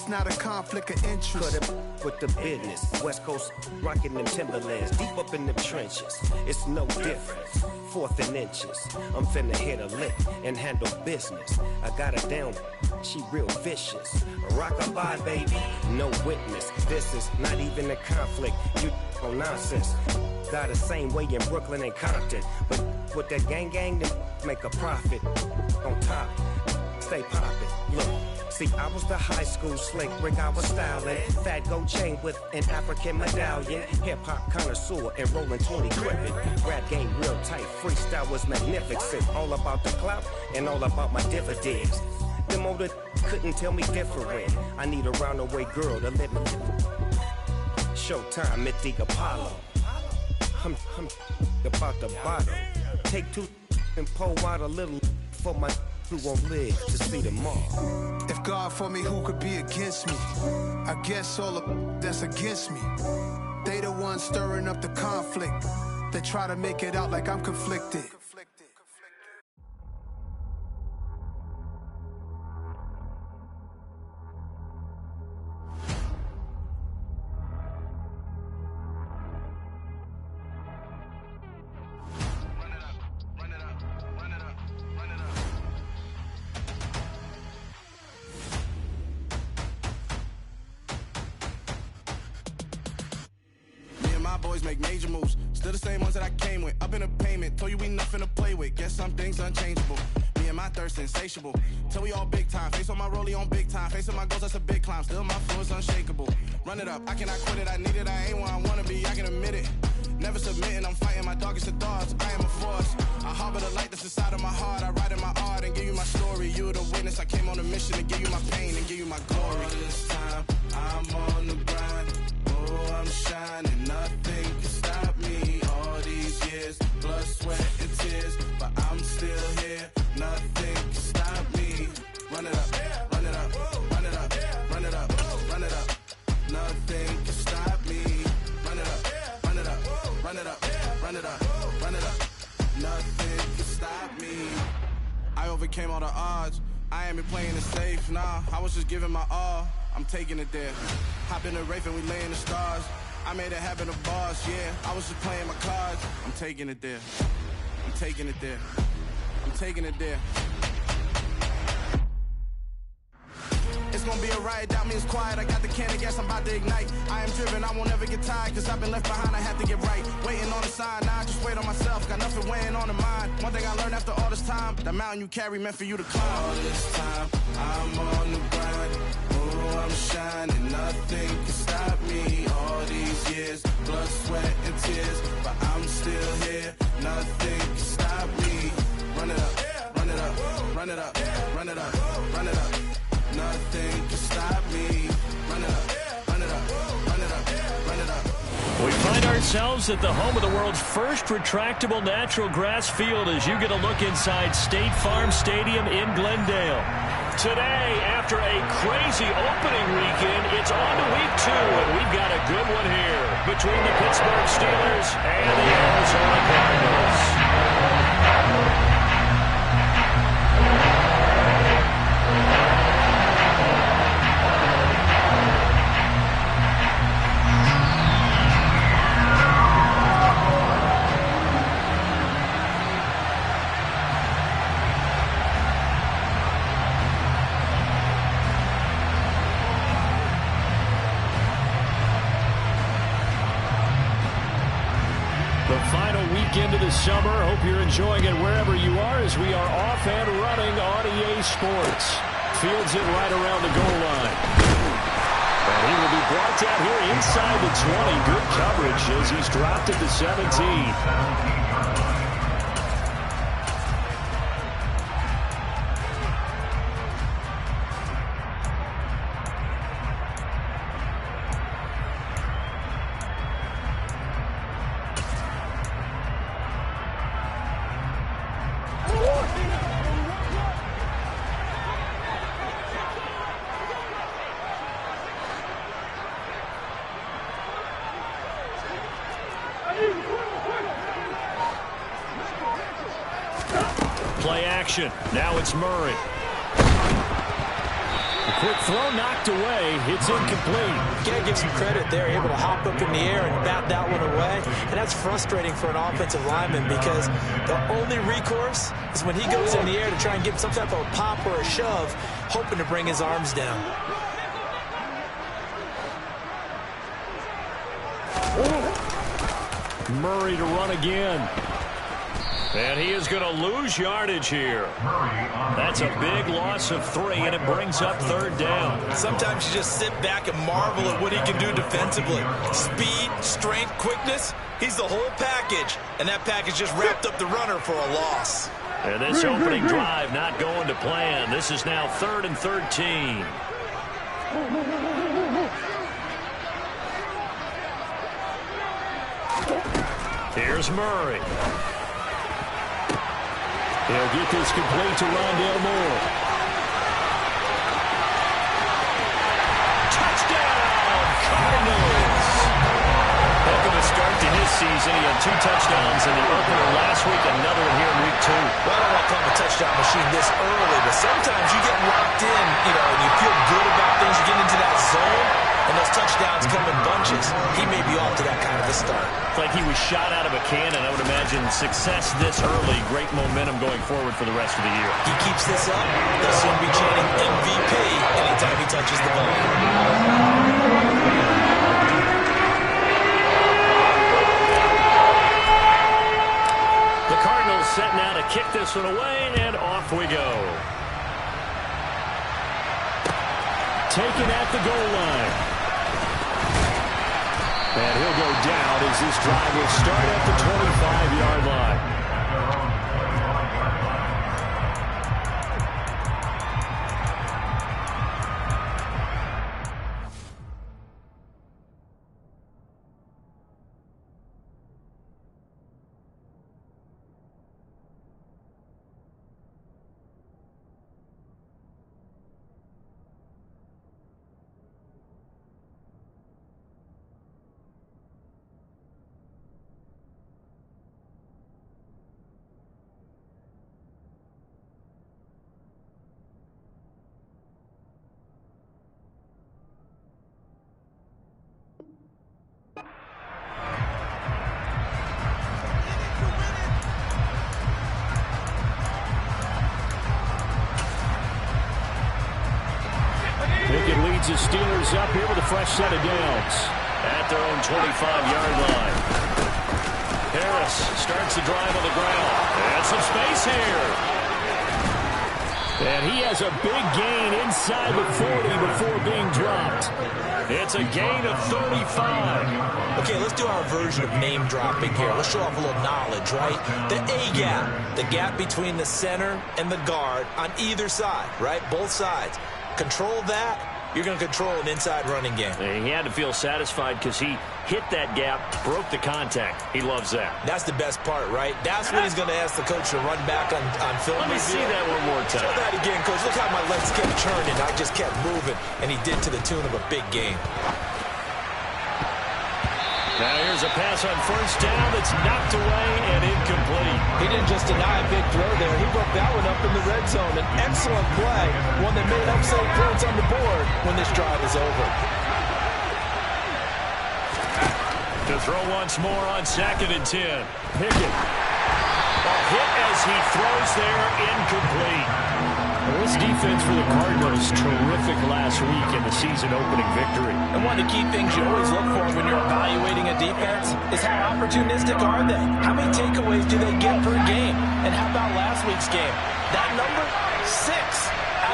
it's not a conflict of interest. Cut it with the business. West Coast rocking them Timberlands, deep up in them trenches. It's no difference. Fourth and inches. I'm finna hit a lick and handle business. I got her down, she real vicious. Rockabye, baby, no witness. This is not even a conflict. You on nonsense. Got the same way in Brooklyn and Compton, but with that gang, then make a profit. On top, stay poppin'. Look. See, I was the high school slick Rick, I was styling. Fat gold chain with an African medallion. Hip-hop connoisseur and rolling 20 crippin'. Rap game real tight, freestyle was magnificent. All about the clout and all about my dividends. Them older couldn't tell me different. I need a roundaway girl to let me Showtime at the Apollo. I'm about the bottom. Take two and pull out a little for my who won't live to see tomorrow. If God for me, who could be against me? I guess all of that's against me. They the ones stirring up the conflict. They try to make it out like I'm conflicted. Boys make major moves, still the same ones that I came with. Up in a payment, told you we nothing to play with. Guess some things unchangeable. Me and my thirst insatiable. Till we all big time. Face on my rollie on big time. Facing my goals, that's a big climb. Still my flow is unshakable. Run it up, I cannot quit it. I need it, I ain't where I wanna be. I can admit it. Never submitting, I'm fighting my darkest of thoughts. I am a force. I harbor the light that's inside of my heart. I write in my art and give you my story. You the witness. I came on a mission to give you my pain and give you my glory. All this time, I'm on the grind. Oh, I'm shining. Nothing can stop me. All these years, blood, sweat, and tears, but I'm still here. Nothing can stop me. Run it up, run it up, run it up, run it up, run it up. Nothing can stop me. Run it up, run it up, run it up, run it up, run it up. Nothing can stop me. I overcame all the odds. I ain't been playing it safe, nah. I was just giving my all. I'm taking it there. Hop in the Wraith and we lay in the stars. I made it happen to boss, yeah. I was just playing my cards. I'm taking it there. I'm taking it there. I'm taking it there. It's gonna be a riot, doubt me it's quiet. I got the can of gas, I'm about to ignite. I am driven, I won't ever get tired, cause I've been left behind, I have to get right. Waiting on the sign, now I just wait on myself. Got nothing weighing on the mind. One thing I learned after all this time, the mountain you carry meant for you to climb. All this time, I'm on the grind. Oh, I'm shining, nothing can stop me. All these years, blood, sweat, and tears, but I'm still here. Nothing can stop me. Run it up, run it up, run it up, run it up, run it up. Nothing can stop me. Run it up, run it up, run it up, run it up. We find ourselves at the home of the world's first retractable natural grass field as you get a look inside State Farm Stadium in Glendale. Today, after a crazy opening weekend, it's on to week 2, and we've got a good one here between the Pittsburgh Steelers and the Arizona Cardinals. Into the summer. Hope you're enjoying it wherever you are as we are off and running on EA Sports. Fields it right around the goal line. And he will be brought down here inside the 20. Good coverage as he's dropped at the 17. Play action. Now it's Murray. Quick throw knocked away. It's incomplete. You got to give some credit there. Able to hop up in the air and bat that one away. And that's frustrating for an offensive lineman because the only recourse is when he goes in the air to try and get some type of a pop or a shove, hoping to bring his arms down. Murray to run again. And he is going to lose yardage here. That's a big loss of 3, and it brings up 3rd down. Sometimes you just sit back and marvel at what he can do defensively. Speed, strength, quickness, he's the whole package. And that package just wrapped up the runner for a loss. And this opening drive not going to plan. This is now 3rd and 13. Here's Murray. He'll get this complete to Rondale Moore. Touchdown, Cardinals! Heck of a start to his season. He had 2 touchdowns in the opener last week, another one here in week 2. Well, I don't want to call him a touchdown machine this early, but sometimes you get locked in, and you feel good about things. You get into that zone, and those touchdowns come in bunches. He may be off to that kind of a start. It's like he was shot out of a cannon. I would imagine success this early, great momentum going forward for the rest of the year. He keeps this up, they'll soon be chanting MVP anytime he touches the ball. The Cardinals set now to kick this one away, and off we go. Taken at the goal line. And he'll go down as this drive will start at the 25-yard line. Pickett leads the Steelers up here with a fresh set of downs at their own 25-yard line. Harris starts the drive on the ground. And some space here. And he has a big gain inside the 40 before being dropped. It's a gain of 35. Okay, let's do our version of name dropping here. Let's show off a little knowledge, right? The A-gap, the gap between the center and the guard on either side, right? Both sides. Control that, you're going to control an inside running game. And he had to feel satisfied because he hit that gap, broke the contact. He loves that. That's the best part, right? That's when he's going to ask the coach to run back on film. Let me see that one more time. Show that again, coach. Look how my legs kept turning. I just kept moving, and he did to the tune of a big game. Now here's a pass on first down that's knocked away and incomplete. He didn't just deny a big throw there. He broke that one up in the red zone. An excellent play, one that made upside points on the board when this drive is over. To throw once more on 2nd and 10. Pickett. A hit as he throws there, incomplete. Well, this defense for the Cardinals, terrific last week in the season-opening victory. And one of the key things you always look for when you're evaluating a defense is how opportunistic are they? How many takeaways do they get per game? And how about last week's game? That number, 6.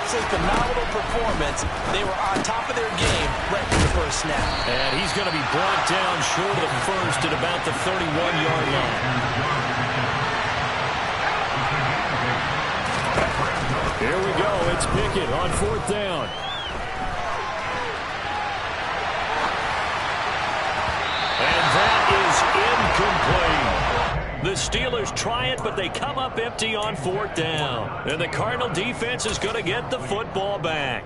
Absolutely phenomenal performance. They were on top of their game right from the first snap. And he's going to be brought down short of the first at about the 31-yard line. Here we go. It's Pickett on 4th down. And that is incomplete. The Steelers try it, but they come up empty on 4th down. And the Cardinal defense is going to get the football back.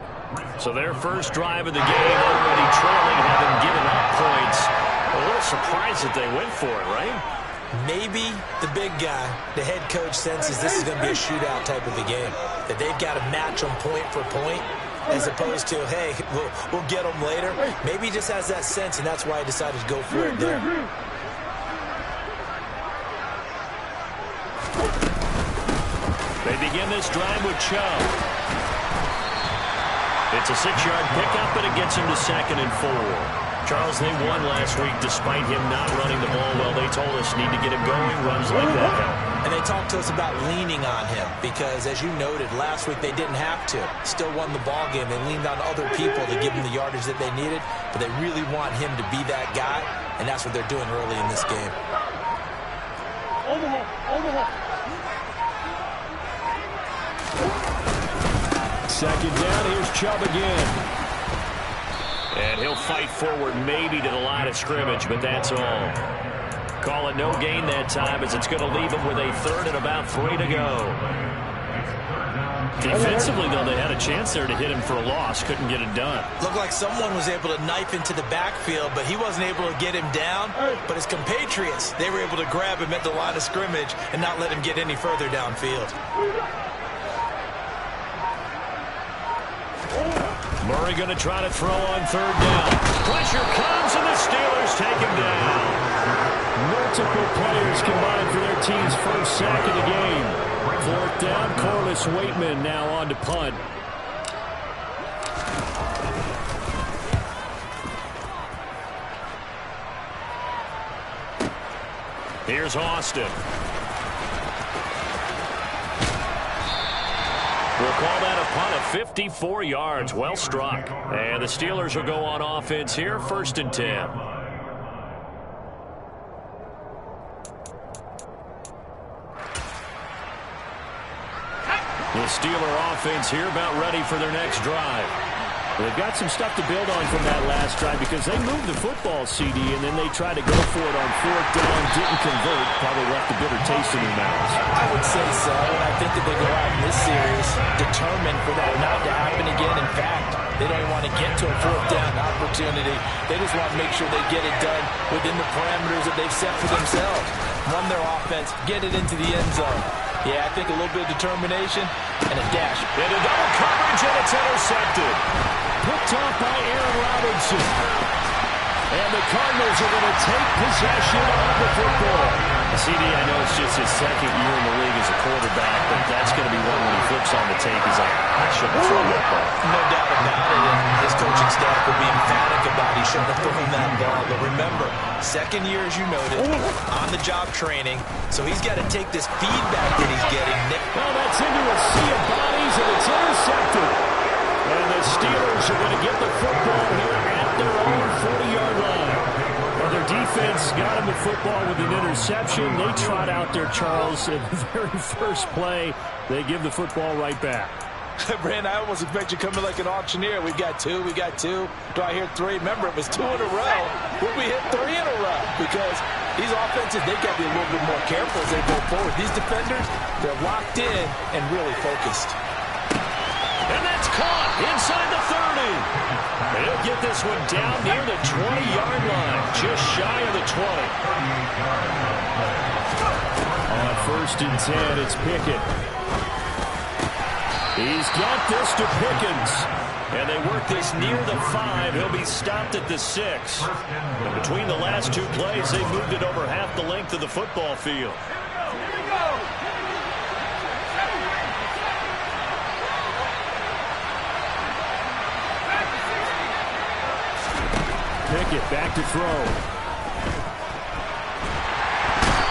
So their first drive of the game already trailing, having given up points. A little surprised that they went for it, right? Maybe the big guy, the head coach, senses this is going to be a shootout type of a game. That they've got to match them point for point. as opposed to, hey, we'll get them later. Maybe he just has that sense, and that's why he decided to go for it there. They begin this drive with Chubb. It's a 6-yard pickup, but it gets him to 2nd and 4. Charles, they won last week despite him not running the ball well. They told us need to get him going. Runs like that help. And they talked to us about leaning on him because, as you noted, last week they didn't have to. Still won the ball game. They leaned on other people to give them the yardage that they needed, but they really want him to be that guy, and that's what they're doing early in this game. Second down, here's Chubb again. And he'll fight forward maybe to the line of scrimmage, but that's all. Call it no gain that time as it's going to leave him with a 3rd and about 3 to go. Defensively, though, they had a chance there to hit him for a loss. Couldn't get it done. Looked like someone was able to knife into the backfield, but he wasn't able to get him down. But his compatriots, they were able to grab him at the line of scrimmage and not let him get any further downfield. Murray going to try to throw on 3rd down. Pressure comes, and the Steelers take him down. Multiple players combined for their team's first sack of the game. 4th down, Corliss Waitman now on to punt. Here's Austin. We'll call that a punt of 54 yards. Well struck. And the Steelers will go on offense here, 1st and 10. The Steeler offense here about ready for their next drive. They've got some stuff to build on from that last drive because they moved the football, CD, and then they tried to go for it on 4th down, didn't convert, probably left a bitter taste in their mouths. I would say so, and I think that they go out in this series determined for that not to happen again. In fact, they don't even want to get to a 4th down opportunity. They just want to make sure they get it done within the parameters that they've set for themselves. Run their offense, get it into the end zone. Yeah, I think a little bit of determination and a dash. Into double coverage, and it's intercepted. Picked off by Aaron Robinson. And the Cardinals are going to take possession of the football. CD, I know it's just his 2nd year in the league as a quarterback, but that's going to be one when he flips on the tape. He's like, I shouldn't have thrown that ball. No doubt about it, and his coaching staff will be emphatic about he shouldn't have thrown that ball. But remember, 2nd year, as you noted, on-the-job training, so he's got to take this feedback that he's getting. Well, that's into a sea of bodies, and it's intercepted. And the Steelers are going to get the football here at their own 40-yard line. Well, their defense got him the football with an interception. They trot out there, Charles, in the very first play. They give the football right back. Brand, I almost expect you coming like an auctioneer. We got 2, we got 2. Do I hear 3? Remember, it was 2 in a row. Will we hit 3 in a row? Because these offenses, they got to be a little bit more careful as they go forward. These defenders, they're locked in and really focused. And that's caught inside the 30. He'll get this one down near the 20-yard line, just shy of the 20. On 1st and 10, it's Pickett. He's got this to Pickens. And they work this near the 5. He'll be stopped at the 6. And between the last 2 plays, they moved it over half the length of the football field. Pickett back to throw.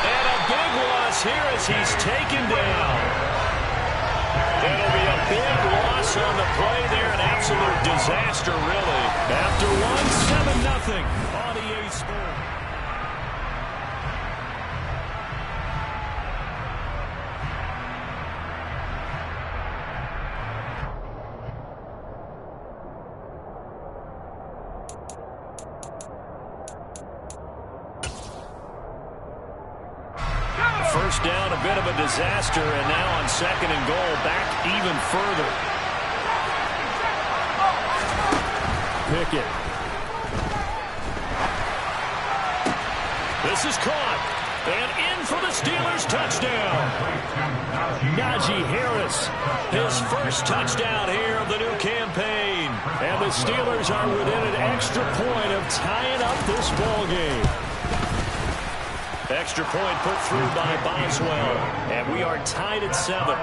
And a big loss here as he's taken down. It'll be a big loss on the play there. An absolute disaster, really. After one, 7-0 on EA Sports. First down, a bit of a disaster, and now on 2nd and goal, back even further. Pickett. This is caught. And in for the Steelers touchdown. Najee Harris, his first touchdown here of the new campaign. And the Steelers are within an extra point of tying up this ball game. Extra point put through by Boswell. And we are tied at 7.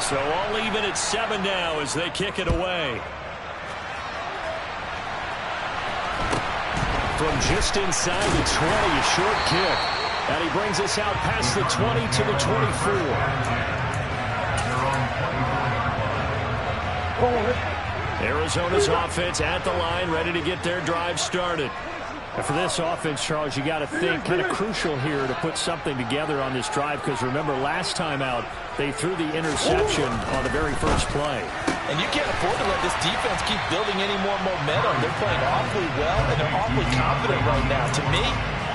So all even at 7 now as they kick it away. From just inside the 20, a short kick. And he brings us out past the 20 to the 24. Arizona's offense at the line, ready to get their drive started. And for this offense, Charles, you got to think kind of crucial here to put something together on this drive, because remember last time out they threw the interception on the very first play. And you can't afford to let this defense keep building any more momentum. They're playing awfully well, and they're awfully confident right now. To me,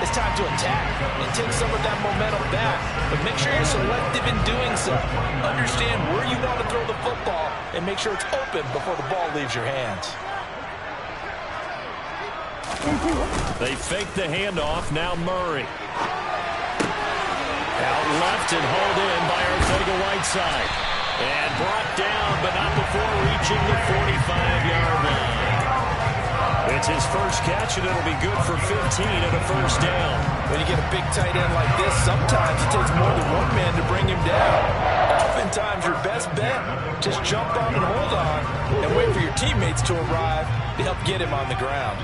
it's time to attack and take some of that momentum back. But make sure you're selective in doing so. Understand where you want to throw the football and make sure it's open before the ball leaves your hands. They fake the handoff. Now Murray. Out left and hauled in by Arcega-Whiteside. And brought down, but not before reaching the 45-yard line. It's his first catch, and it'll be good for 15 and a first down. When you get a big tight end like this, sometimes it takes more than one man to bring him down. Oftentimes, your best bet, just jump on and hold on and wait for your teammates to arrive to help get him on the ground.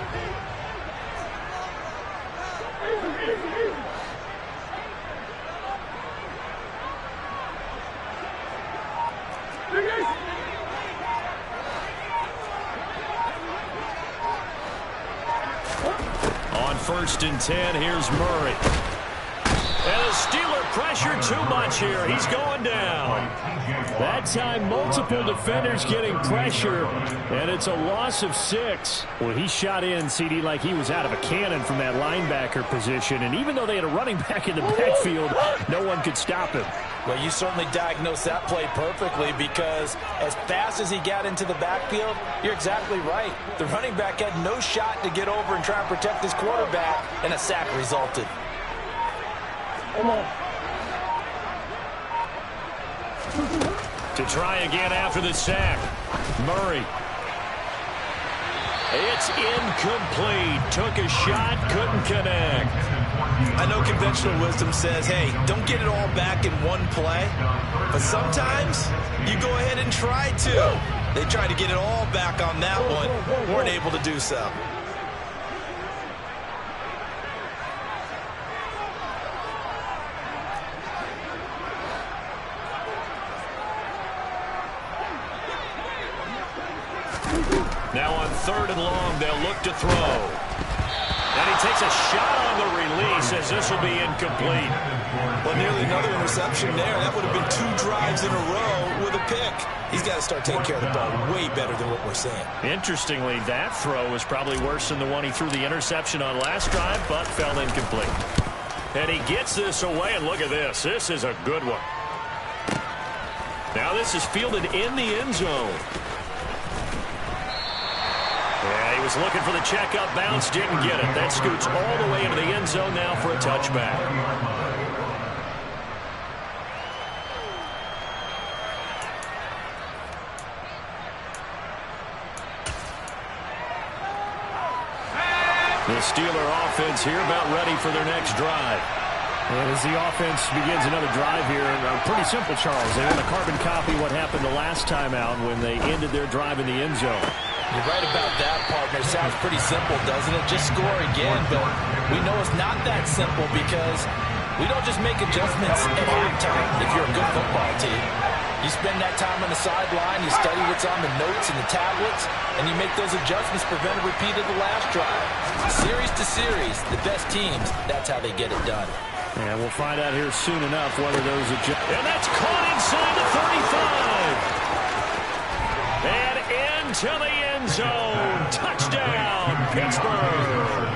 On 1st and 10, here's Murray. And the Steeler pressure too much here. He's going down. That time, multiple defenders getting pressure, and it's a loss of 6. Well, he shot in, CD, like he was out of a cannon from that linebacker position, and even though they had a running back in the backfield, no one could stop him. Well, you certainly diagnosed that play perfectly, because as fast as he got into the backfield, you're exactly right. The running back had no shot to get over and try and protect his quarterback, and a sack resulted. Come on. To try again after the sack. Murray. It's incomplete. Took a shot, couldn't connect. I know conventional wisdom says, hey, don't get it all back in one play. But sometimes you go ahead and try to. They tried to get it all back on that one. Weren't able to do so. Now on 3rd and long, they'll look to throw. And he takes a shot on the release as this will be incomplete. Well, nearly another interception there. That would have been 2 drives in a row with a pick. He's got to start taking care of the ball way better than what we're seeing. Interestingly, that throw was probably worse than the one he threw the interception on last drive, but fell incomplete. And he gets this away, and look at this. This is a good one. Now this is fielded in the end zone. Yeah, he was looking for the check-up bounce, didn't get it. That scoots all the way into the end zone now for a touchback. The Steeler offense here about ready for their next drive. And as the offense begins another drive here, pretty simple, Charles. They want to carbon copy what happened the last time out when they ended their drive in the end zone. You're right about that, partner. Sounds pretty simple, doesn't it? Just score again, but we know it's not that simple, because we don't just make adjustments at halftime if you're a good football team. You spend that time on the sideline, you study what's on the notes and the tablets, and you make those adjustments, prevent a repeat of the last drive. Series to series, the best teams, that's how they get it done. And we'll find out here soon enough whether those adjustments... And that's caught inside the 35! And into the end zone. Touchdown, Pittsburgh.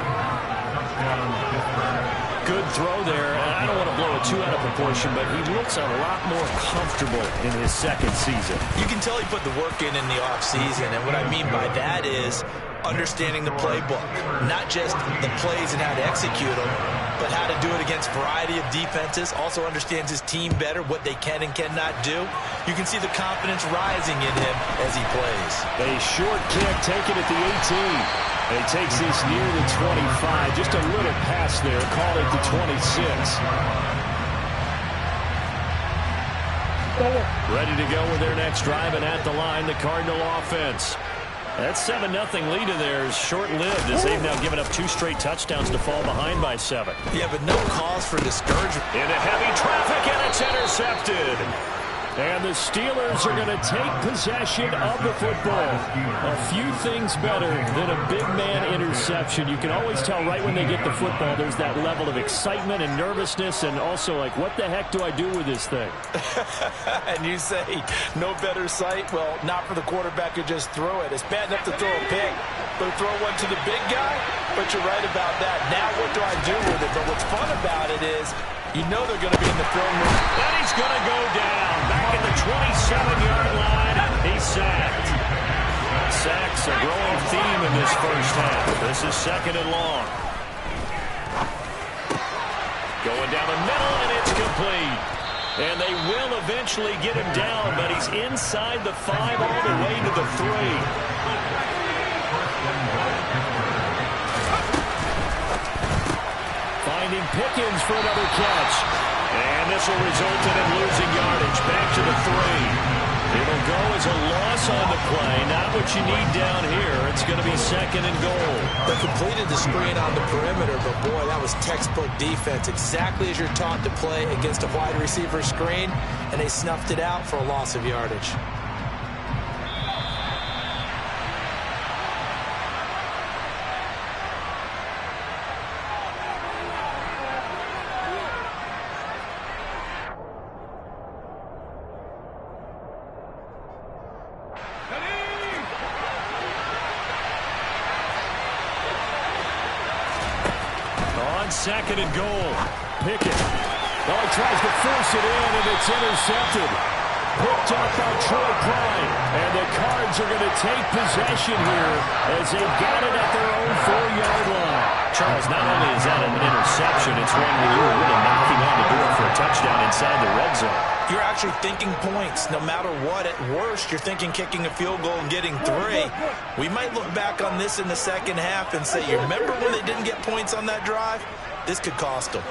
Good throw there. I don't want to blow it too out of proportion, but he looks a lot more comfortable in his second season. You can tell he put the work in the offseason, and what I mean by that is understanding the playbook. Not just the plays and how to execute them, but how to do it against a variety of defenses. Also understands his team better, what they can and cannot do. You can see the confidence rising in him as he plays. A short kick taken at the 18. He takes this near the 25. Just a little pass there. Call it the 26. Ready to go with their next drive, and at the line, the Cardinal offense. That 7-0 lead of theirs short-lived as they've now given up 2 straight touchdowns to fall behind by 7. Yeah, but no cause for discouragement. Into heavy traffic, and it's intercepted. And the Steelers are going to take possession of the football. A few things better than a big man interception. You can always tell right when they get the football, there's that level of excitement and nervousness, and also like, what the heck do I do with this thing? And you say, no better sight? Well, not for the quarterback who just threw it. It's bad enough to throw a pick, but throw one to the big guy? But you're right about that. Now what do I do with it? But what's fun about it is, you know they're going to be in the film room. And he's going to go down. Back at the 27-yard line. He's sacked. Sacks a growing theme in this first half. This is 2nd and long. Going down the middle, and it's complete. And they will eventually get him down, but he's inside the 5 all the way to the 3. Finding Pickens for another catch. And this will result in him losing yardage. Back to the 3. It'll go as a loss on the play. Not what you need down here. It's going to be 2nd and goal. They completed the screen on the perimeter, but boy, that was textbook defense. Exactly as you're taught to play against a wide receiver screen, and they snuffed it out for a loss of yardage. Second and goal. Pickett. Oh, he tries to force it in, and it's intercepted. Picked up by Troy Prime. And the Cards are going to take possession here as they've got it at their own 4-yard line. Charles, not only is that an interception, it's one where you're really knocking on the door for a touchdown inside the red zone. You're actually thinking points. No matter what, at worst, you're thinking kicking a field goal and getting 3. We might look back on this in the second half and say, you remember when they didn't get points on that drive? This could cost them.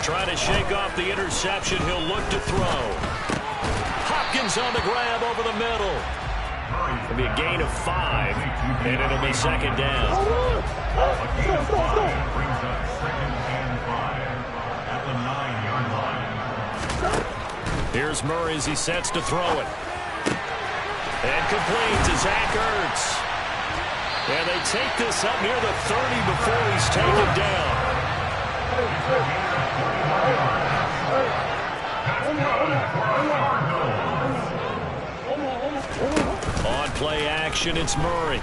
Trying to shake off the interception. He'll look to throw. Hopkins on the grab over the middle. It'll be a gain of 5, and it'll be 2nd down. A gain of 5 brings up 2nd and 5 at the 9-yard line. Here's Murray as he sets to throw it. And complete to Zach Ertz. And they take this up near the 30 before he's taken down. On play action, it's Murray.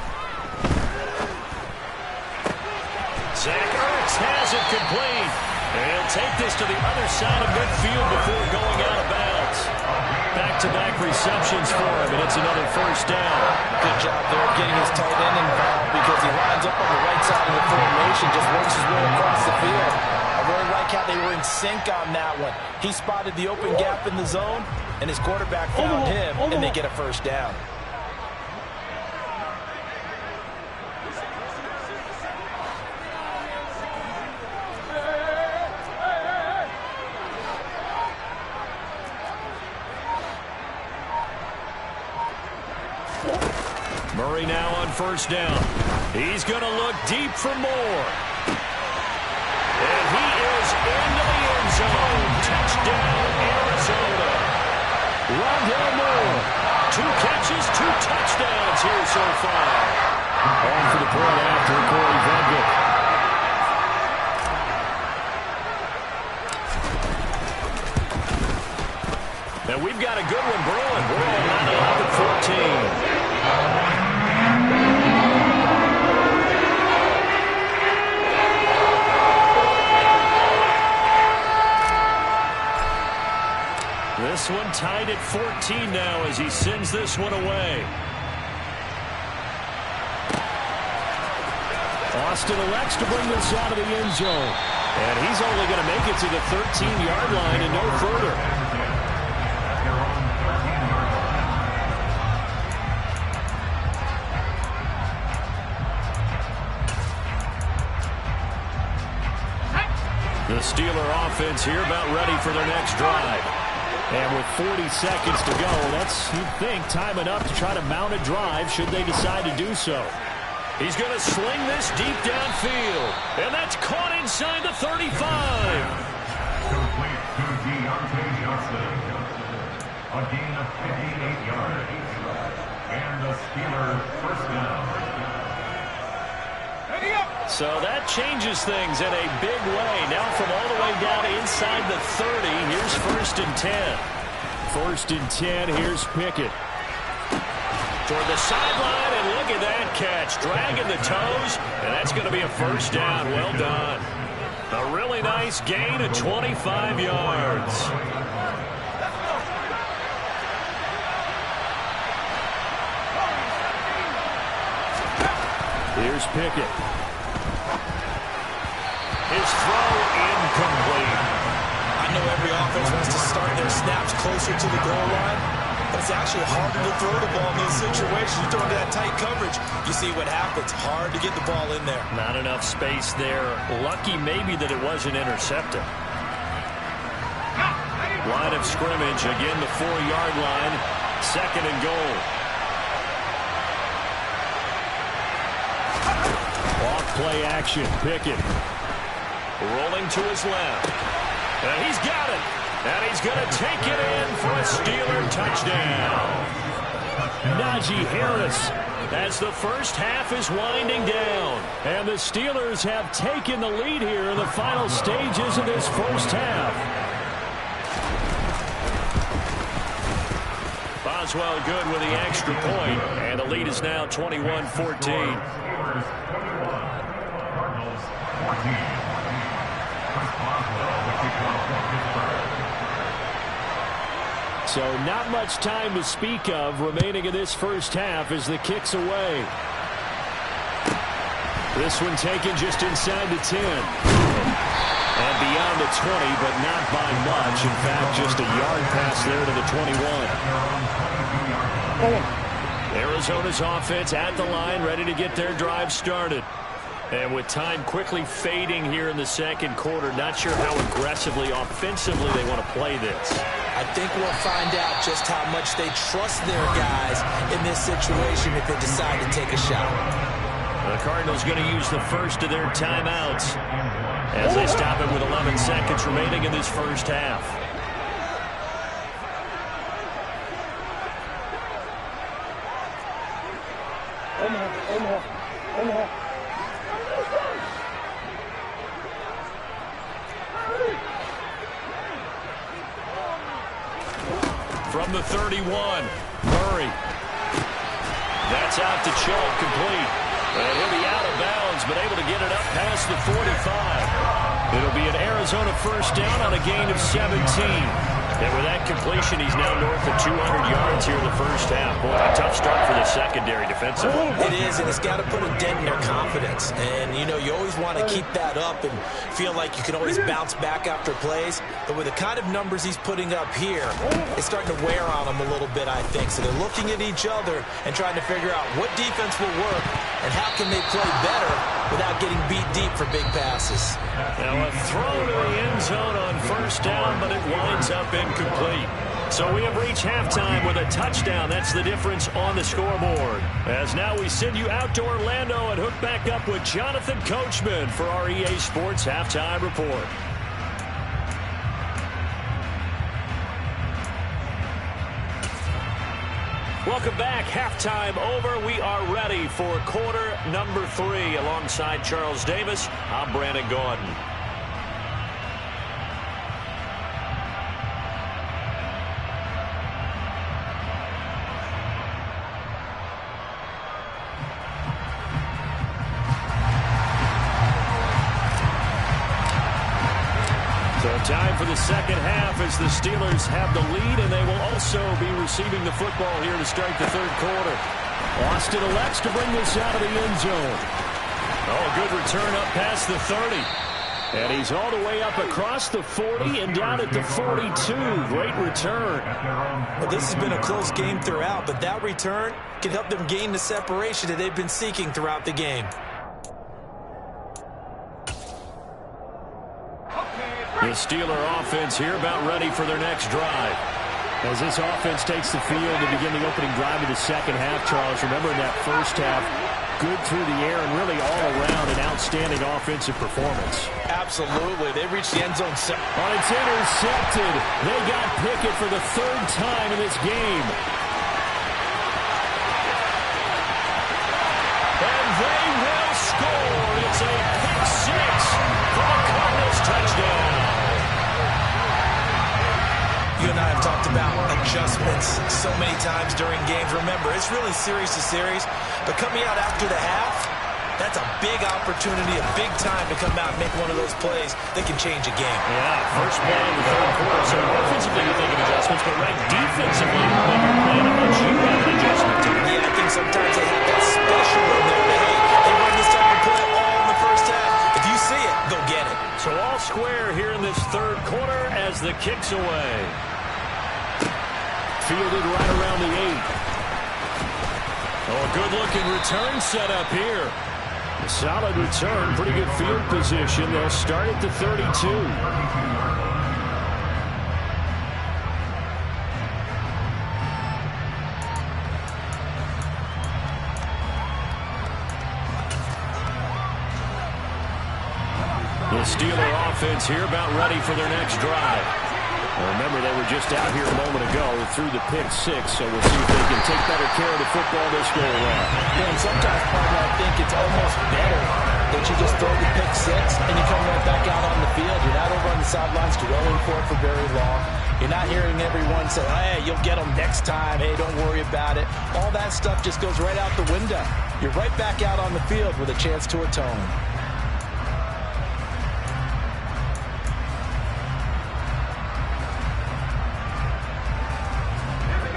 Zach Ertz has it complete. And he'll take this to the other side of midfield before going out of bounds. Back-to-back receptions for him, and it's another first down. Good job there getting his tight end involved because he lines up on the right side of the formation, just works his way across the field. I really like how they were in sync on that one. He spotted the open gap in the zone, and his quarterback found him, and they get a first down. Murray now on first down. He's going to look deep for more. And he is into the end zone. Touchdown, Arizona. Rondale Moore. 2 catches, 2 touchdowns here so far. On for the point after Corey Vendrick. And good one brewing. We're all lining up at 14. This one tied at 14 now as he sends this one away. Austin elects to bring this out of the end zone. And he's only going to make it to the 13-yard line and no further. The Steeler offense here about ready for their next drive. And with 40 seconds to go, that's, you'd think, time enough to try to mount a drive should they decide to do so. He's going to sling this deep downfield. And that's caught inside the 35. Complete to Deontay Johnson. A gain of 58 yards. And the Steelers first down. So that changes things in a big way. Now from all the way down inside the 30, here's 1st and 10. 1st and 10, here's Pickett. Toward the sideline, and look at that catch. Dragging the toes, and that's going to be a first down. Well done. A really nice gain of 25 yards. Here's Pickett. His throw incomplete. I know every offense wants to start their snaps closer to the goal line, but it's actually harder to throw the ball in those situations. You throw into that tight coverage, you see what happens. Hard to get the ball in there. Not enough space there. Lucky maybe that it wasn't intercepted. Line of scrimmage, again the 4-yard line. 2nd and goal. Off play action, Pickett. Rolling to his left. And he's got it. And he's going to take it in for a Steeler touchdown. Najee Harris as the first half is winding down. And the Steelers have taken the lead here in the final stages of this first half. Boswell good with the extra point. And the lead is now 21-14. Cardinals 14. So not much time to speak of remaining in this first half as the kick's away. This one taken just inside the 10. And beyond the 20, but not by much. In fact, just a yard pass there to the 21. Arizona's offense at the line, ready to get their drive started. And with time quickly fading here in the second quarter, not sure how aggressively, offensively they want to play this. I think we'll find out just how much they trust their guys in this situation if they decide to take a shot. The Cardinals going to use the first of their timeouts as they stop it with 11 seconds remaining in this first half. From the 31, Murray. That's out to Chubb, complete. And he'll be out of bounds, but able to get it up past the 45. It'll be an Arizona first down on a gain of 17. And with that completion, he's now north of 200 yards here in the first half. Boy, a tough start for the secondary defensively. It is, and it's got to put a dent in their confidence. And, you know, you always want to keep that up and feel like you can always bounce back after plays. But with the kind of numbers he's putting up here, it's starting to wear on them a little bit, I think. So they're looking at each other and trying to figure out what defense will work and how can they play better without getting beat deep for big passes. Now a throw to the end zone on first down, but it winds up incomplete. So we have reached halftime with a touchdown. That's the difference on the scoreboard. As now we send you out to Orlando and hook back up with Jonathan Coachman for our EA Sports Halftime Report. Welcome back. Halftime over. We are ready for quarter number 3. Alongside Charles Davis, I'm Brandon Gordon. Time for the second half as the Steelers have the lead, and they will also be receiving the football here to start the third quarter. Austin elects to bring this out of the end zone. Oh, good return up past the 30. And he's all the way up across the 40 and down at the 42. Great return. Well, this has been a close game throughout, but that return can help them gain the separation that they've been seeking throughout the game. The Steeler offense here about ready for their next drive. As this offense takes the field to begin the opening drive of the second half, Charles, remember in that first half, good through the air and really all around an outstanding offensive performance. Absolutely. They reached the end zone. Oh, it's intercepted. They got Pickett for the third time in this game. And they will score. It's a pick six for the Cardinals touchdown. You and I have talked about adjustments so many times during games. Remember, it's really series to series, but coming out after the half, that's a big opportunity, a big time to come out and make one of those plays that can change a game. Yeah, first play in the third quarter. So offensively, you think of adjustments, but right defensively, when you're playing a bunch, you have an adjustment to it. Yeah, I think sometimes they have that special in there. Hey, they run this type of play all in the first half. If you see it, go get it. So all square here in this third quarter as the kick's away. Fielded right around the 8. Oh, a good-looking return set up here. A solid return, pretty good field position. They'll start at the 32. The Steeler offense here about ready for their next drive. Remember, they were just out here a moment ago through the pick six, so we'll see if they can take better care of the football this go around. Yeah, and sometimes, partner, I think it's almost better that you just throw the pick six and you come right back out on the field. You're not over on the sidelines dwelling for it for very long. You're not hearing everyone say, hey, you'll get them next time. Hey, don't worry about it. All that stuff just goes right out the window. You're right back out on the field with a chance to atone.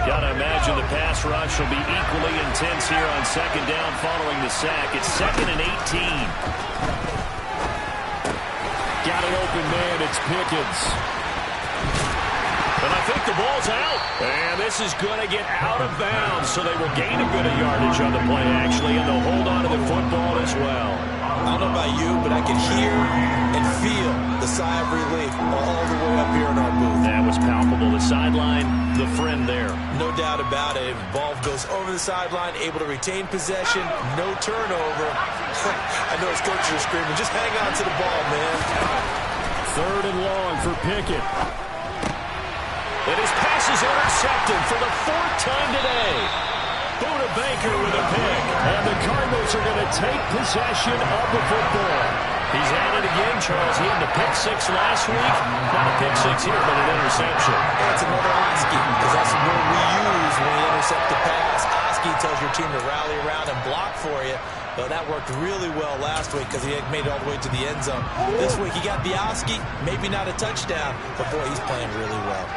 Gotta imagine the pass rush will be equally intense here on second down following the sack. It's 2nd and 18. Got an open man. It's Pickens. And I think the ball's out. And this is going to get out of bounds, so they will gain a bit of yardage on the play, actually, and they'll hold on to the football as well. I don't know about you, but I can hear and feel the sigh of relief all the way up here in our booth. That was palpable. The sideline, the friend there. No doubt about it. Ball goes over the sideline, able to retain possession, no turnover. I know his coaches are screaming, just hang on to the ball, man. 3rd and long for Pickett. And his pass is intercepted for the 4th time today. Buda Baker with a pick. And the Cardinals are going to take possession of the football. He's at it again, Charles. He had the pick six last week. Not a pick six here, but an interception. That's another Oski, because that's the word we use when we intercept the pass. Oski tells your team to rally around and block for you. But that worked really well last week because he had made it all the way to the end zone. This week he got the Oski, maybe not a touchdown, but boy, he's playing really well.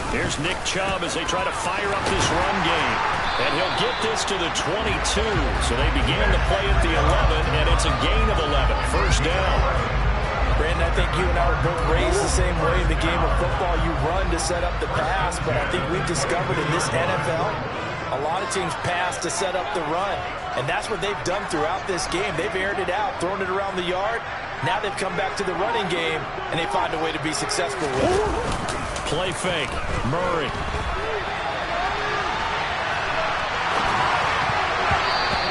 Here's Nick Chubb as they try to fire up this run game. And he'll get this to the 22. So they began the play at the 11, and it's a gain of 11. First down. Brandon, I think you and I were both raised the same way in the game of football. You run to set up the pass, but I think we've discovered in this NFL, a lot of teams pass to set up the run. And that's what they've done throughout this game. They've aired it out, thrown it around the yard. Now they've come back to the running game, and they find a way to be successful with it. Play fake. Murray.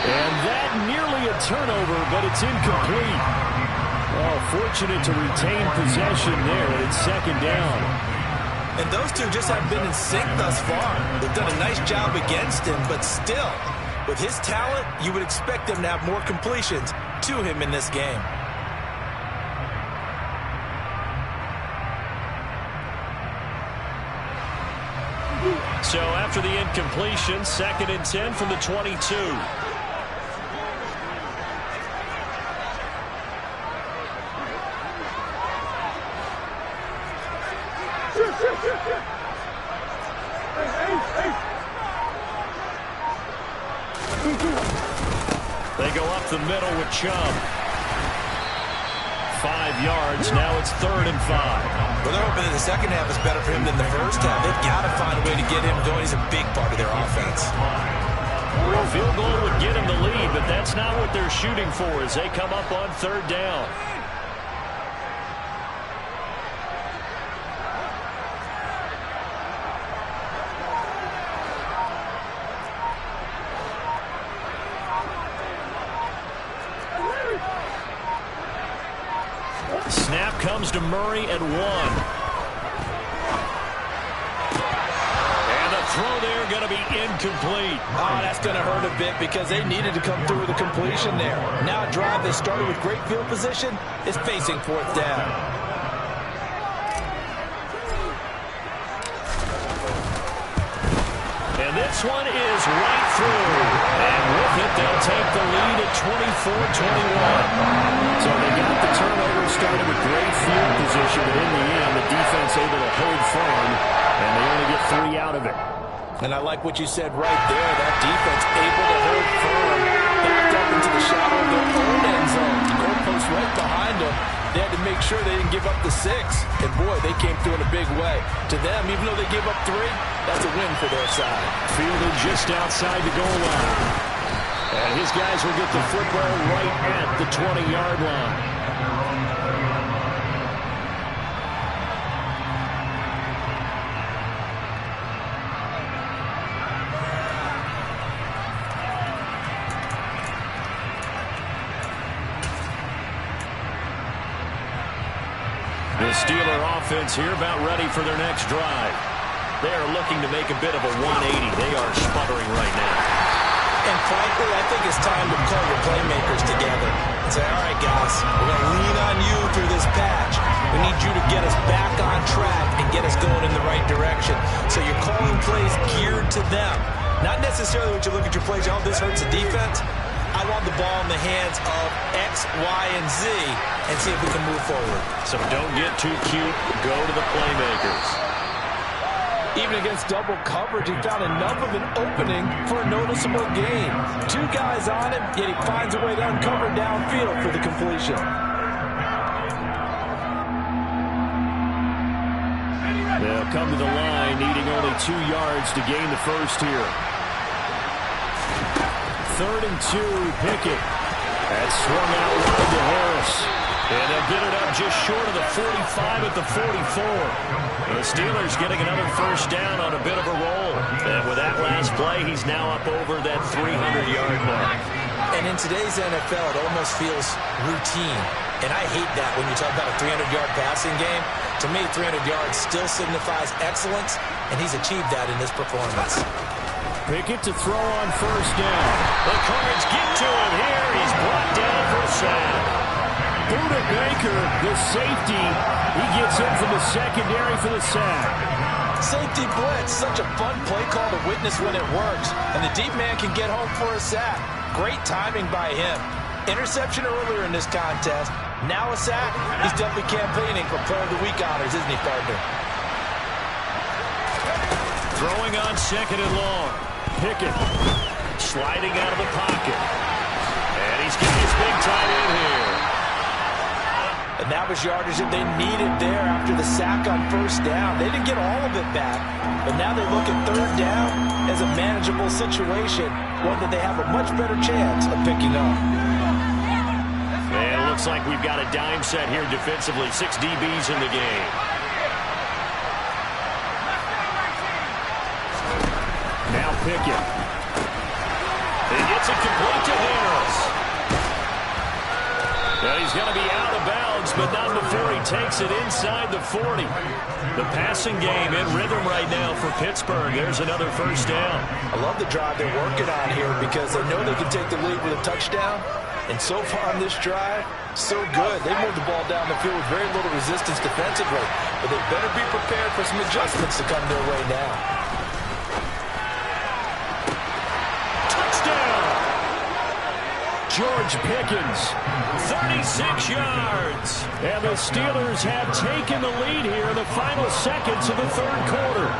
And that nearly a turnover, but it's incomplete. Oh, fortunate to retain possession there, and it's second down. And those two just have been in sync thus far. They've done a nice job against him, but still, with his talent, you would expect them to have more completions to him in this game. So after the incompletion, 2nd and 10 from the 22. They go up the middle with Chubb. 5 yards. Now it's 3rd and 5. Well, they're hoping that the second half is better for him than the first half. They've got to find a way to get him going. He's a big part of their offense. Well, field goal would get him the lead, but that's not what they're shooting for as they come up on 3rd down. Snap comes to Murray at 1. And the throw there going to be incomplete. Oh, that's going to hurt a bit because they needed to come through with a completion there. Now a drive that started with great field position is facing 4th down. And this one is right through. And with it, they'll take the lead at 24-21. So they got the turnover started with great field position, but in the end, the defense able to hold firm, and they only get 3 out of it. And I like what you said right there. That defense able to hold firm, backed up into the shadow of their own end zone. The goalpost right behind them. They had to make sure they didn't give up the 6. And, boy, they came through in a big way. To them, even though they gave up 3, that's a win for their side. Fielded just outside the goal line. And his guys will get the football right at the 20-yard line. The Steeler offense here about ready for their next drive. They are looking to make a bit of a 180. They are sputtering right now. And frankly, I think it's time to call your playmakers together and say, all right, guys, we're going to lean on you through this patch. We need you to get us back on track and get us going in the right direction. So you're calling plays geared to them. Not necessarily when you look at your plays, oh, this hurts the defense. I want the ball in the hands of X, Y, and Z and see if we can move forward. So don't get too cute. Go to the playmakers. Even against double coverage, he found enough of an opening for a noticeable gain. 2 guys on him, yet he finds a way to uncover downfield for the completion. They'll come to the line, needing only 2 yards to gain the first here. 3rd and 2, Pickett. That's swung out wide to Harris. And they'll get it up just short of the 45 at the 44. The Steelers getting another first down on a bit of a roll. And with that last play, he's now up over that 300-yard mark. And in today's NFL, it almost feels routine. And I hate that when you talk about a 300-yard passing game. To me, 300 yards still signifies excellence, and he's achieved that in this performance. Pickett to throw on first down. The Cards get to him here. He's brought down for a sack. Budda Baker, the safety, he gets in from the secondary for the sack. Safety blitz, such a fun play call to witness when it works. And the deep man can get home for a sack. Great timing by him. Interception earlier in this contest. Now a sack. He's definitely campaigning for Player of the Week honors, isn't he, partner? Throwing on 2nd and long. Pickett sliding out of the pocket. And he's getting his big tight end here. And that was yardage that they needed there after the sack on first down. They didn't get all of it back, but now they look at 3rd down as a manageable situation, one that they have a much better chance of picking up. And it looks like we've got a dime set here defensively. 6 DBs in the game. Now Pickett. He gets it complete to Harris. And he's going to be out of bounds, but not before he takes it inside the 40. The passing game in rhythm right now for Pittsburgh. There's another first down. I love the drive they're working on here because they know they can take the lead with a touchdown. And so far on this drive, so good. They moved the ball down the field with very little resistance defensively. But they better be prepared for some adjustments to come their way now. George Pickens, 36 yards. And the Steelers have taken the lead here in the final seconds of the 3rd quarter.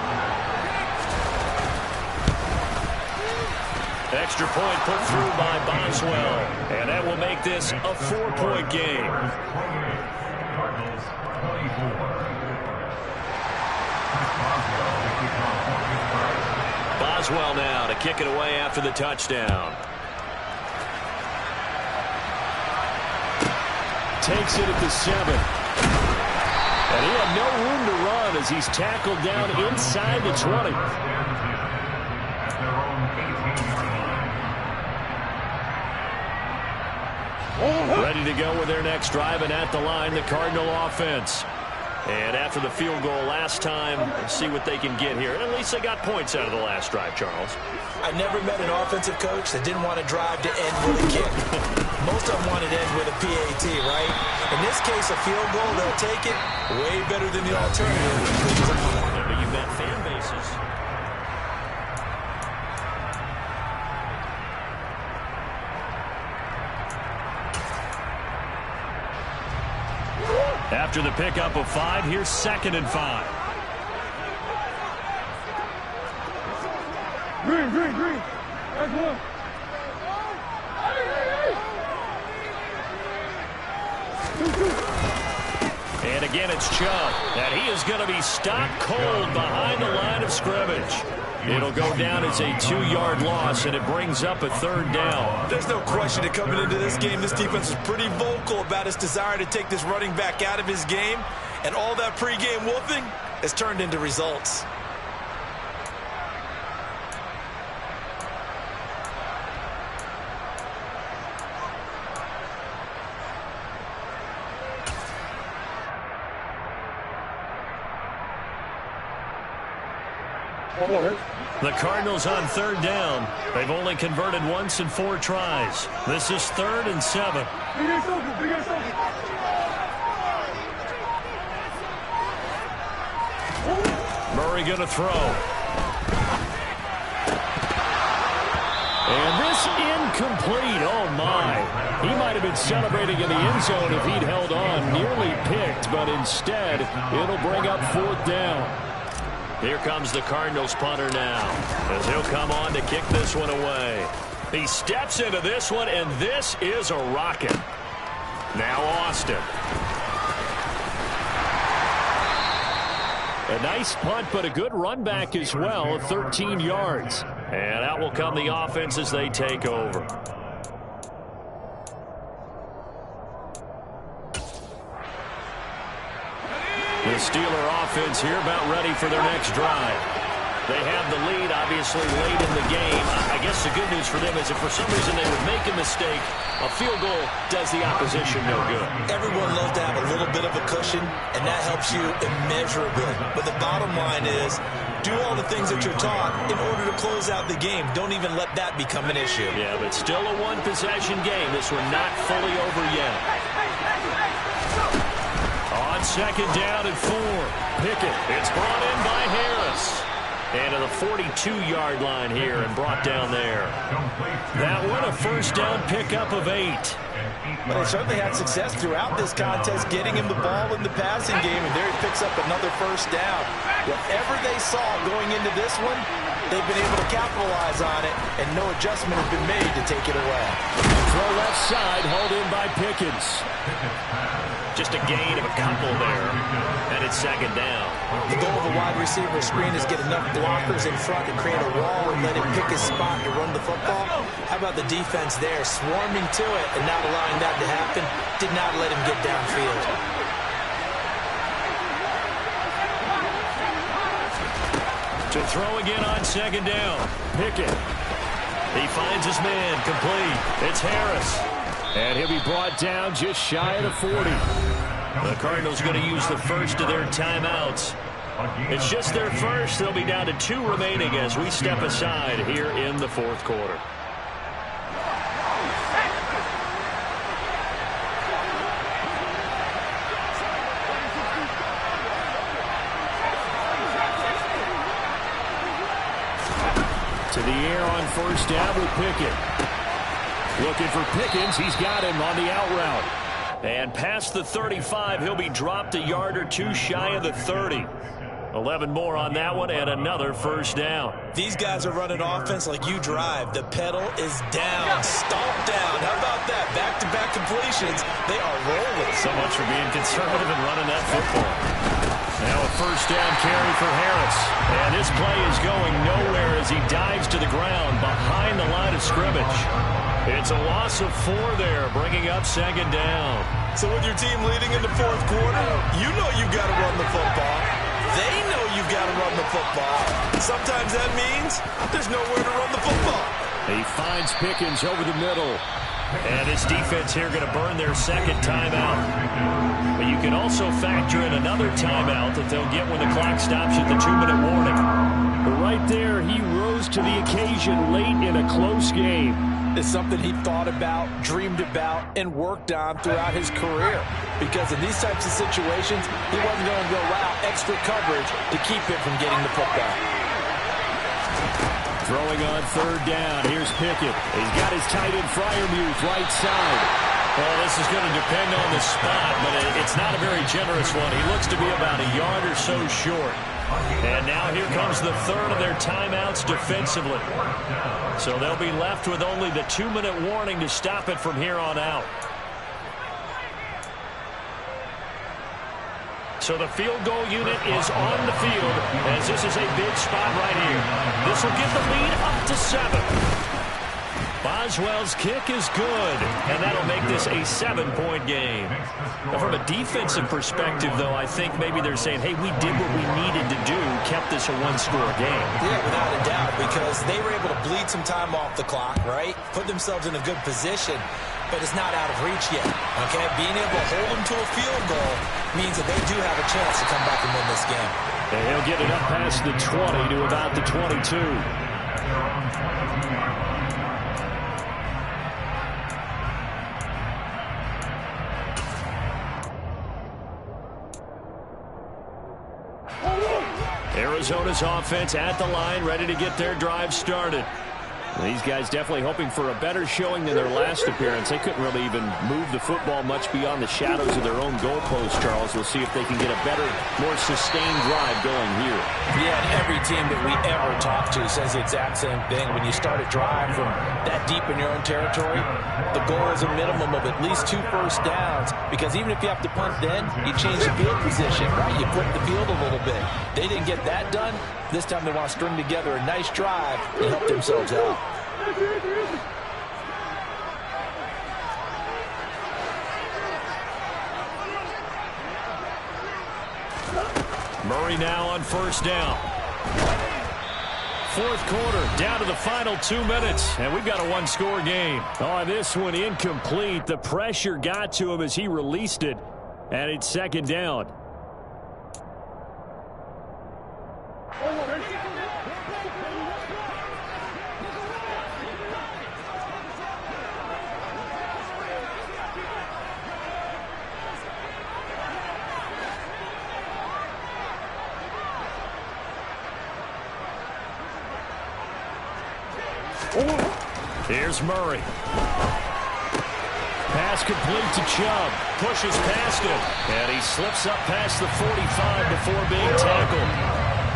Extra point put through by Boswell. And that will make this a 4-point game. Cardinals 24. Boswell now to kick it away after the touchdown. Takes it at the 7. And he had no room to run as he's tackled down inside the 20. Ready to go with their next drive, and at the line, the Cardinal offense. And after the field goal last time, let's see what they can get here. At least they got points out of the last drive, Charles. I never met an offensive coach that didn't want to drive to end with a kick. Most of them wanted to end with a PAT, right? In this case, a field goal, they'll take it. Way better than the alternative. But you've got fan bases. After the pickup of 5, here's 2nd and 5. Green. That's one. And again, it's Chubb. And he is going to be stopped cold behind the line of scrimmage. It'll go down as a 2-yard loss, and it brings up a 3rd down. There's no question that coming into this game, this defense is pretty vocal about its desire to take this running back out of his game. And all that pregame wolfing has turned into results. The Cardinals on 3rd down. They've only converted once in 4 tries. This is 3rd and 7. Murray going to throw. And this incomplete. Oh, my. He might have been celebrating in the end zone if he'd held on. Nearly picked, but instead, it'll bring up 4th down. Here comes the Cardinals punter now, as he'll come on to kick this one away. He steps into this one, and this is a rocket. Now Austin. A nice punt, but a good run back as well, 13 yards. And out will come the offense as they take over. The Steeler offense here about ready for their next drive. They have the lead, obviously, late in the game. I guess the good news for them is if for some reason they would make a mistake, a field goal does the opposition no good. Everyone loves to have a little bit of a cushion, and that helps you immeasurably. But the bottom line is, do all the things that you're taught in order to close out the game. Don't even let that become an issue. Yeah, but still a one-possession game. This one not fully over yet. On 2nd down and 4. Pickett. It's brought in by Harris. And to the 42-yard line here and brought down there. That one a 1st down pickup of 8. But they certainly had success throughout this contest getting him the ball in the passing game, and there he picks up another 1st down. Whatever they saw going into this one, they've been able to capitalize on it, and no adjustment has been made to take it away. Throw left side, hauled in by Pickens. Just a gain of a couple there, and it's 2nd down. The goal of a wide receiver screen is get enough blockers in front to create a wall and let him pick his spot to run the football. How about the defense there, swarming to it and not allowing that to happen? Did not let him get downfield. To throw again on 2nd down. Pickett. He finds his man, complete. It's Harris. And he'll be brought down just shy of the 40. The Cardinals going to use the first of their timeouts. It's just their first. They'll be down to 2 remaining as we step aside here in the 4th quarter. To the air on 1st down with Pickett. Looking for Pickens. He's got him on the out route. And past the 35, he'll be dropped a yard or 2 shy of the 30. 11 more on that one and another first down. These guys are running offense like you drive. The pedal is down, stomp down. How about that? Back-to-back completions. They are rolling. So much for being conservative and running that football. Now a first down carry for Harris. And this play is going nowhere as he dives to the ground behind the line of scrimmage. It's a loss of 4 there, bringing up second down. So with your team leading in the fourth quarter, you know you've got to run the football. They know you've got to run the football. Sometimes that means there's nowhere to run the football. He finds Pickens over the middle. And his defense here going to burn their second timeout. But you can also factor in another timeout that they'll get when the clock stops at the 2-minute warning. But right there, he rose to the occasion late in a close game. It's something he thought about, dreamed about, and worked on throughout his career. Because in these types of situations, he wasn't going to allow extra coverage to keep him from getting the football. Throwing on third down. Here's Pickett. He's got his tight end Freiermuth right side. Well, this is going to depend on the spot, but it's not a very generous one. He looks to be about a yard or so short. And now here comes the third of their timeouts defensively. So they'll be left with only the 2-minute warning to stop it from here on out. So the field goal unit is on the field as this is a big spot right here. This will get the lead up to 7. Boswell's kick is good, and that'll make this a 7-point game. Now, from a defensive perspective, though, I think maybe they're saying, hey, we did what we needed to do, kept this a one-score game. Yeah, without a doubt, because they were able to bleed some time off the clock, right? Put themselves in a good position, but it's not out of reach yet, okay? Being able to hold them to a field goal means that they do have a chance to come back and win this game. And he'll get it up past the 20 to about the 22. Arizona's offense at the line, ready to get their drive started. These guys definitely hoping for a better showing than their last appearance. They couldn't really even move the football much beyond the shadows of their own goalpost, Charles. We'll see if they can get a better, more sustained drive going here. Yeah, and every team that we ever talk to says the exact same thing. When you start a drive from that deep in your own territory, the goal is a minimum of at least 2 first downs, because even if you have to punt then, you change the field position, right? You flip the field a little bit. They didn't get that done. This time they want to string together a nice drive and help themselves out. Murray now on first down. Fourth quarter, down to the final 2 minutes, and we've got a one-score game. Oh, this one incomplete. The pressure got to him as he released it, and it's second down. Here's Murray. Pass complete to Chubb. Pushes past him. And he slips up past the 45 before being tackled.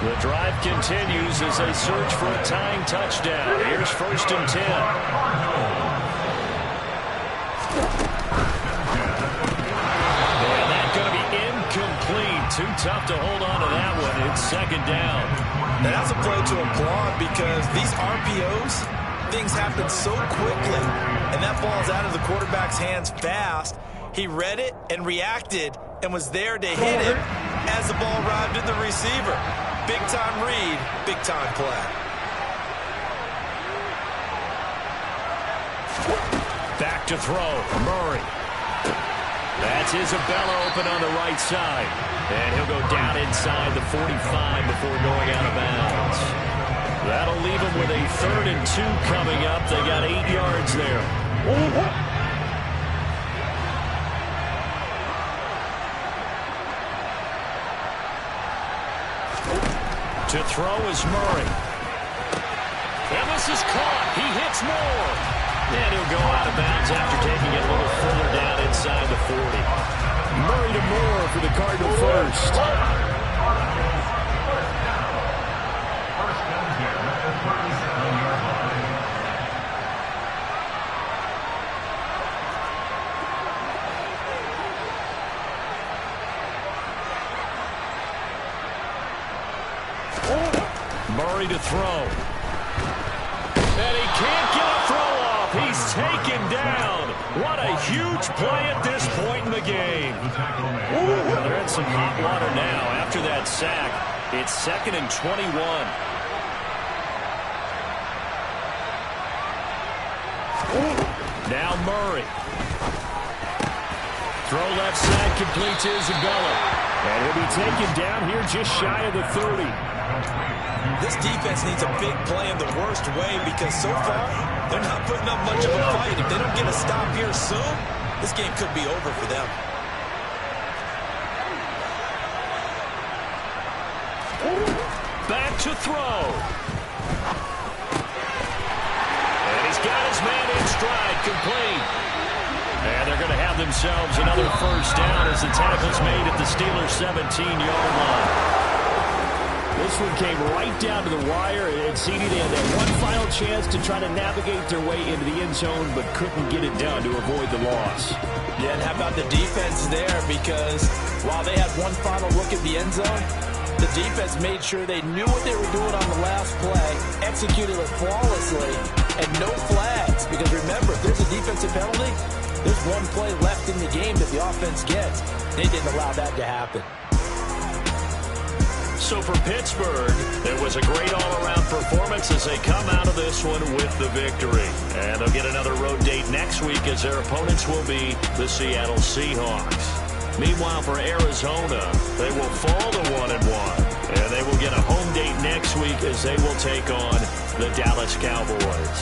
The drive continues as they search for a tying touchdown. Here's first and 10. And that's going to be incomplete. Too tough to hold on to that one. It's second down. And that's a play to applaud because these RPOs, things happen so quickly, and that ball's out of the quarterback's hands fast. He read it and reacted and was there to hit it as the ball arrived at the receiver. Big-time read, big-time play. Back to throw, Murray. That's Isabella open on the right side. And he'll go down inside the 45 before going out of bounds. That'll leave them with a 3rd and 2 coming up. They got 8 yards there. To throw is Murray. And this is caught. He hits Moore. And he'll go out of bounds after taking it a little further down inside the 40. Murray to Moore for the Cardinal first. Murray to throw. And he can't get a throw off. He's taken down. What a huge play at this point in the game. They're in some hot water now after that sack. It's 2nd and 21. Now Murray. Throw left side, complete to Isabella. And he'll be taken down here just shy of the 30. This defense needs a big play in the worst way because so far, they're not putting up much of a fight. If they don't get a stop here soon, this game could be over for them. Back to throw. And he's got his man in stride, complete. And they're going to have themselves another first down as the tackle's made at the Steelers' 17-yard line. This one came right down to the wire, and CD, they had that one final chance to try to navigate their way into the end zone, but couldn't get it done to avoid the loss. Yeah, and how about the defense there? Because while they had one final look at the end zone, the defense made sure they knew what they were doing on the last play, executed it flawlessly, and no flags. Because remember, if there's a defensive penalty, there's one play left in the game that the offense gets. They didn't allow that to happen. So for Pittsburgh, it was a great all-around performance as they come out of this one with the victory. And they'll get another road date next week as their opponents will be the Seattle Seahawks. Meanwhile, for Arizona, they will fall to 1-1. And they will get a home date next week as they will take on the Dallas Cowboys.